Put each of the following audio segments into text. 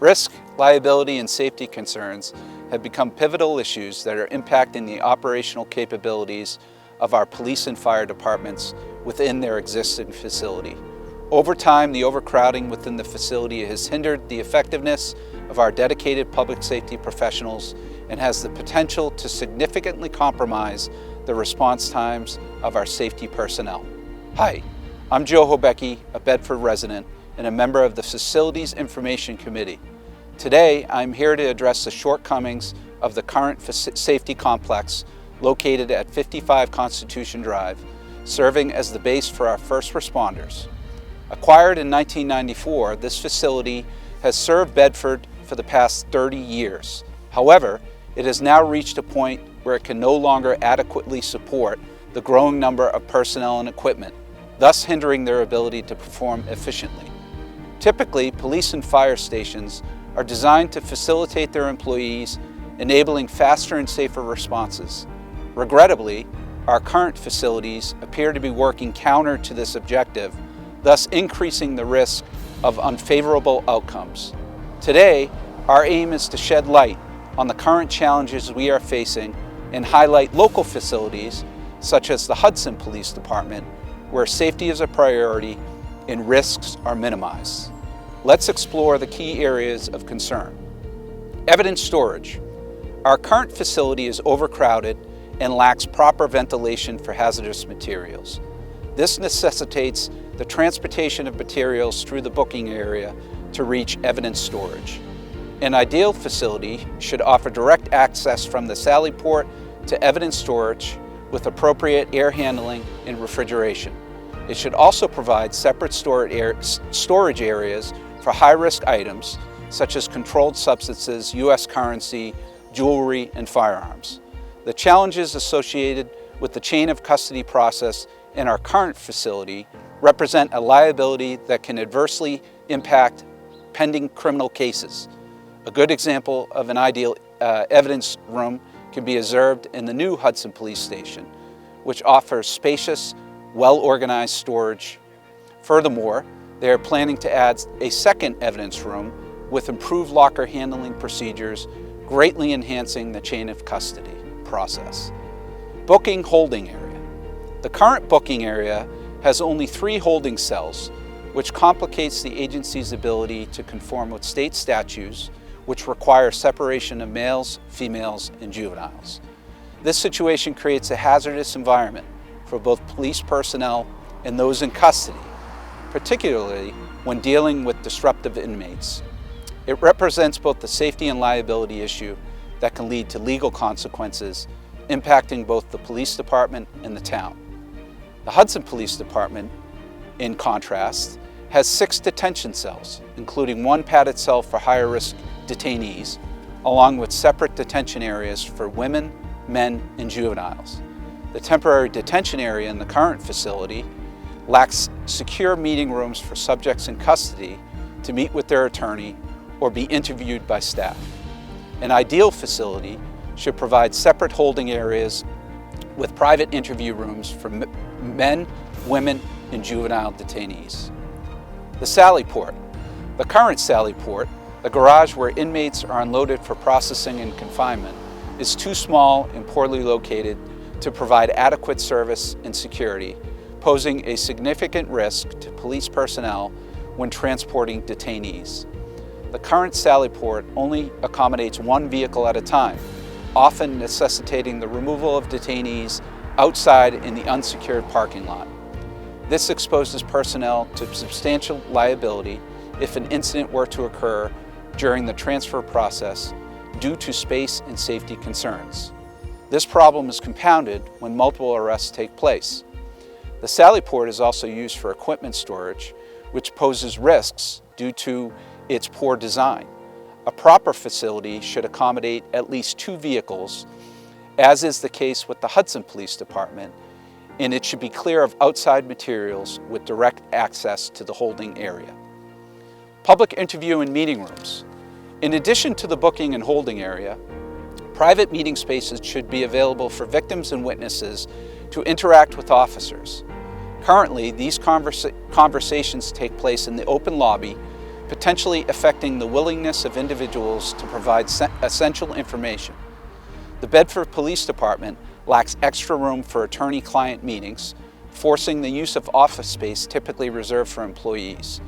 Risk, liability, and safety concerns have become pivotal issues that are impacting the operational capabilities of our police and fire departments within their existing facility. Over time, the overcrowding within the facility has hindered the effectiveness of our dedicated public safety professionals and has the potential to significantly compromise the response times of our safety personnel. Hi, I'm Joe Hobecki, a Bedford resident and a member of the Facilities Information Committee. Today, I'm here to address the shortcomings of the current safety complex located at 55 Constitution Drive, serving as the base for our first responders. Acquired in 1994, this facility has served Bedford for the past 30 years. However, it has now reached a point where it can no longer adequately support the growing number of personnel and equipment, thus hindering their ability to perform efficiently. Typically, police and fire stations are designed to facilitate their employees, enabling faster and safer responses. Regrettably, our current facilities appear to be working counter to this objective, thus increasing the risk of unfavorable outcomes. Today, our aim is to shed light on the current challenges we are facing and highlight local facilities such as the Hudson Police Department, where safety is a priority and risks are minimized. Let's explore the key areas of concern. Evidence storage. Our current facility is overcrowded and lacks proper ventilation for hazardous materials. This necessitates the transportation of materials through the booking area to reach evidence storage. An ideal facility should offer direct access from the sally port to evidence storage with appropriate air handling and refrigeration. It should also provide separate storage areas for high-risk items such as controlled substances, U.S. currency, jewelry, and firearms. The challenges associated with the chain of custody process in our current facility represent a liability that can adversely impact pending criminal cases. A good example of an ideal evidence room can be observed in the new Hudson Police Station, which offers spacious, well-organized storage. Furthermore, they are planning to add a second evidence room with improved locker handling procedures, greatly enhancing the chain of custody process. Booking holding area. The current booking area has only 3 holding cells, which complicates the agency's ability to conform with state statutes, which require separation of males, females, and juveniles. This situation creates a hazardous environment for both police personnel and those in custody, particularly when dealing with disruptive inmates. It represents both the safety and liability issue that can lead to legal consequences, impacting both the police department and the town. The Hudson Police Department, in contrast, has 6 detention cells, including 1 padded cell for higher risk detainees, along with separate detention areas for women, men, and juveniles. The temporary detention area in the current facility lacks secure meeting rooms for subjects in custody to meet with their attorney or be interviewed by staff. An ideal facility should provide separate holding areas with private interview rooms for men, women, and juvenile detainees. The sally port. The current sally port, the garage where inmates are unloaded for processing and confinement, is too small and poorly located to provide adequate service and security, posing a significant risk to police personnel when transporting detainees. The current sally port only accommodates 1 vehicle at a time, often necessitating the removal of detainees outside in the unsecured parking lot. This exposes personnel to substantial liability if an incident were to occur during the transfer process due to space and safety concerns. This problem is compounded when multiple arrests take place. The sally port is also used for equipment storage, which poses risks due to its poor design. A proper facility should accommodate at least 2 vehicles, as is the case with the Hudson Police Department, and it should be clear of outside materials with direct access to the holding area. Public interview and meeting rooms. In addition to the booking and holding area, private meeting spaces should be available for victims and witnesses to interact with officers. Currently, these conversations take place in the open lobby potentially affecting the willingness of individuals to provide essential information. The Bedford Police Department lacks extra room for attorney-client meetings, forcing the use of office space typically reserved for employees.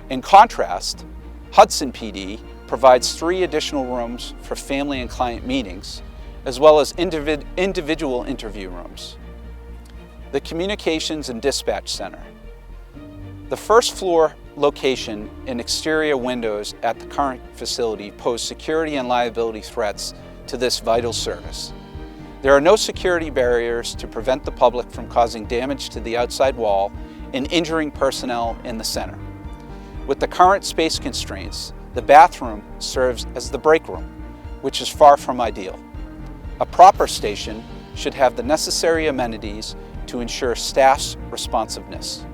In contrast, Hudson PD provides 3 additional rooms for family and client meetings, as well as individual interview rooms. The Communications and Dispatch Center. The first floor location and exterior windows at the current facility pose security and liability threats to this vital service. There are no security barriers to prevent the public from causing damage to the outside wall and injuring personnel in the center. With the current space constraints, the bathroom serves as the break room, which is far from ideal. A proper station should have the necessary amenities to ensure staff's responsiveness.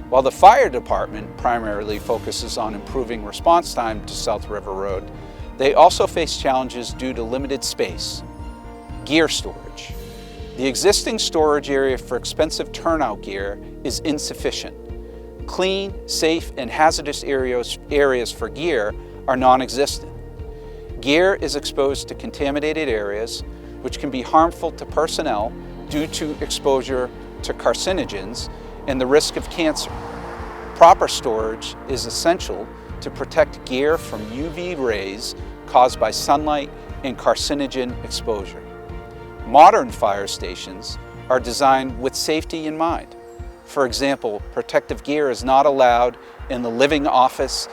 While the fire department primarily focuses on improving response time to South River Road, they also face challenges due to limited space. Gear storage. The existing storage area for expensive turnout gear is insufficient. Clean, safe, and hazardous areas for gear are non-existent. Gear is exposed to contaminated areas, which can be harmful to personnel due to exposure to carcinogens and the risk of cancer. Proper storage is essential to protect gear from UV rays caused by sunlight and carcinogen exposure. Modern fire stations are designed with safety in mind. For example, protective gear is not allowed in the living office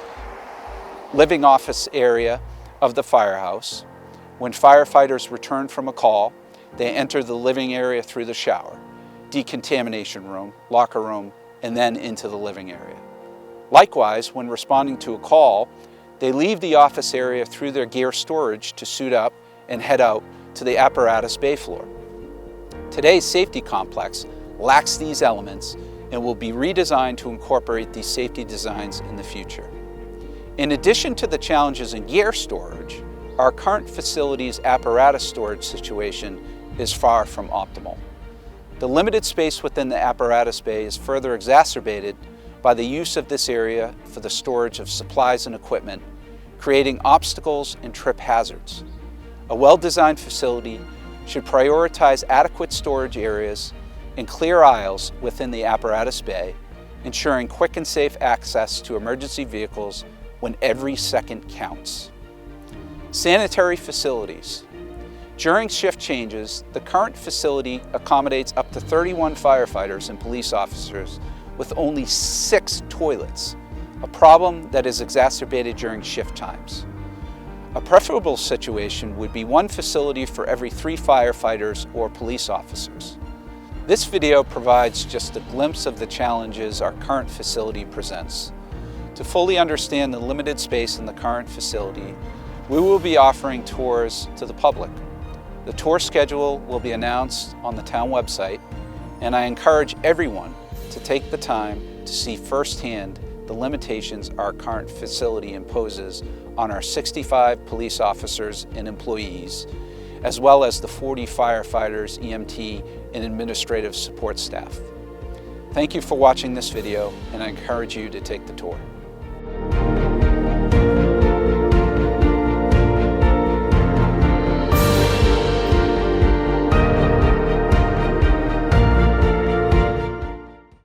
area of the firehouse. When firefighters return from a call, they enter the living area through the shower, decontamination room, locker room, and then into the living area. Likewise, when responding to a call, they leave the office area through their gear storage to suit up and head out to the apparatus bay floor. Today's safety complex lacks these elements and will be redesigned to incorporate these safety designs in the future. In addition to the challenges in gear storage, our current facility's apparatus storage situation is far from optimal. The limited space within the apparatus bay is further exacerbated by the use of this area for the storage of supplies and equipment, creating obstacles and trip hazards. A well-designed facility should prioritize adequate storage areas and clear aisles within the apparatus bay, ensuring quick and safe access to emergency vehicles when every second counts. Sanitary facilities. During shift changes, the current facility accommodates up to 31 firefighters and police officers with only 6 toilets, a problem that is exacerbated during shift times. A preferable situation would be 1 facility for every 3 firefighters or police officers. This video provides just a glimpse of the challenges our current facility presents. To fully understand the limited space in the current facility, we will be offering tours to the public. The tour schedule will be announced on the town website, and I encourage everyone to take the time to see firsthand the limitations our current facility imposes on our 65 police officers and employees, as well as the 40 firefighters, EMT, and administrative support staff. Thank you for watching this video, and I encourage you to take the tour.